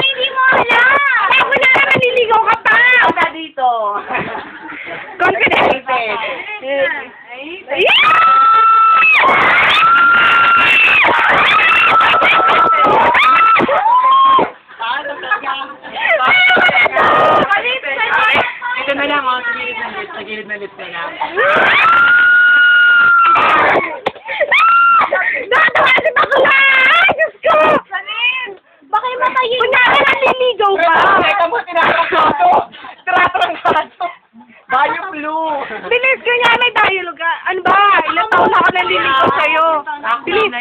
Hindi mo alam! Ako na naman, nililigaw ka pa! Wala dito. Confident! Ito na lang, sa gilid ng lips. Sa gilid ng lips na lang. Nakatawasin ako na! Diyos ko! Bakit matayin? Kunyari na nililigaw ka! Ito mo, tinatrangkaso! Tinatrangkaso! Bayo blue! Bilis, kunyari may dialogue ka. Ano ba? Ilang taon na ako naliligaw sa'yo? Bilis!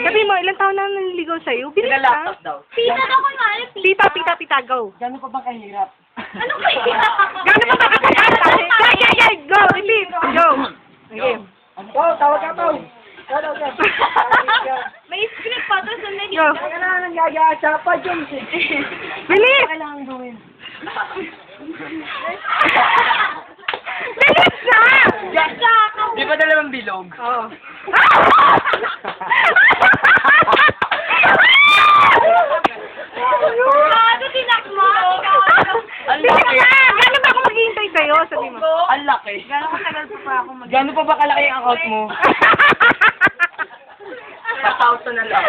Sabi mo, ilang taon na naliligaw sa'yo? Bilis Sila ka. laptop daw. Pita ka kunwari, pita. Pita, go. Gano'n pa ba kahirap? Ano kaya? Gano'n pa kakakata? Go, repeat, go. Okay. Go, tawag ka to! May script pa to sa naging. Go. Kailangan gagasa pa dyan. Bilis! Kailangan gawin. Bilis na! Di ba dalawang bilog? Oo. Ano tinakmo? Ang Bilis laki. na! Gano'n ba ako maghihintay sa'yo? Sabi mo. Ang laki. Gano'ng katagal pa ako Gano'n pa ba kalaki ang account mo? 1,000 na lang.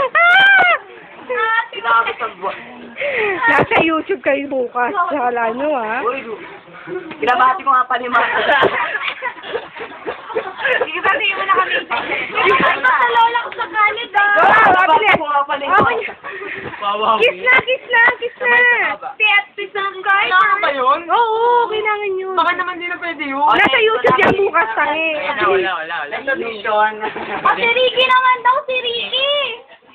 Inaabot ang buwan. Nasa YouTube kayo bukas. Kala nyo, ha? Uy, pinabati ko nga pa ni Mark. Sige, sabihin mo na kami. Sa lola ko sa galit, Go! Pinabati ko nga pa ni Mark. Wow, Kiss na! Kiss na! Kiss na! Pet ng guy. Kailangan ba yun? Oo, kailangan yun. Baka naman di na pwede yun. Nasa YouTube yan bukas, tangi. Wala. Exhibition. Si Ricky naman daw, si Ricky.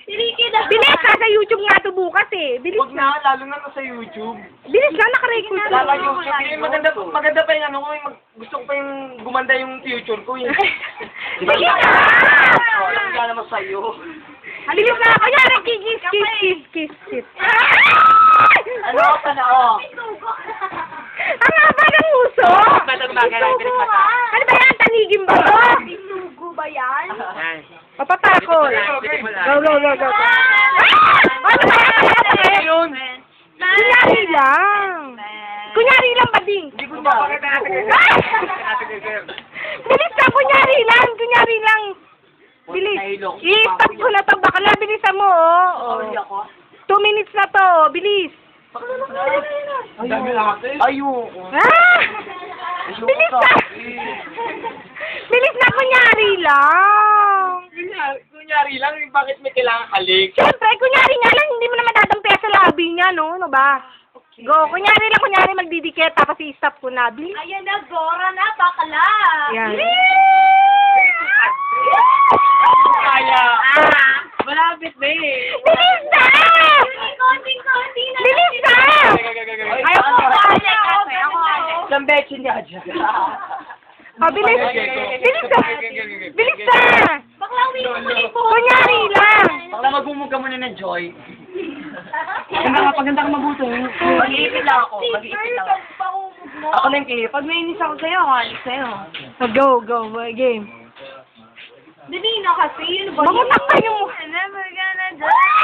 Si Ricky daw. Bilis! Nasa YouTube nga to bukas eh. Bilis Huwag na. na, lalo na sa YouTube. Bilis na, nakarecord na. Lalo YouTube, maganda pa yung ano ko, gusto ko pa yung gumanda yung future ko. Yung, Sige na! Walang gana mo sa'yo. Bilis na! Kunyari, kiss. Ano ako pa na, oh. Ang haba ng uso! Batang bagay lang, bilis mata. Ano ba yan? Tanigin ba to? Sinugo ba yan? Papatakol. Go. Ano ba yan? Yun. Kunyari lang. Kunyari lang, bading. Hindi ko papakita natin kayo. Bilis ka, kunyari lang. Bilis. I-stop ko na to, bakla, bilisan mo, oh. 2 minutes na to, bilis. Ayoko. Ah! Bilis na! Bilis na, kunyari lang. Kunyari lang, bakit may kailangan halik? Siyempre, kunyari nga lang, hindi mo na madadampi sa labi niya, no? Ano ba? Go, kunyari magdidikit, tapos i-stop ko na. Bilis. Ayan na, Gora na, bakla. Yan. Kaya. Malapit na eh. Bilis na! Konti na. Bilis na! Ako kasi. Isang beche niya dyan. Oh, bilis. Bilis na! Bilis na! Bakla, uwi ko. Kunyari lang. Bakla magmumug ka muna ng Joy. Paganda ka mabuto. Mag-iipit lang ako. Ako na yung kaya. Pag nainis ako sa'yo, halis sa'yo. Oh, go, game. Dali na kasi, yun ba? Mamutak ka yung... Never gonna die.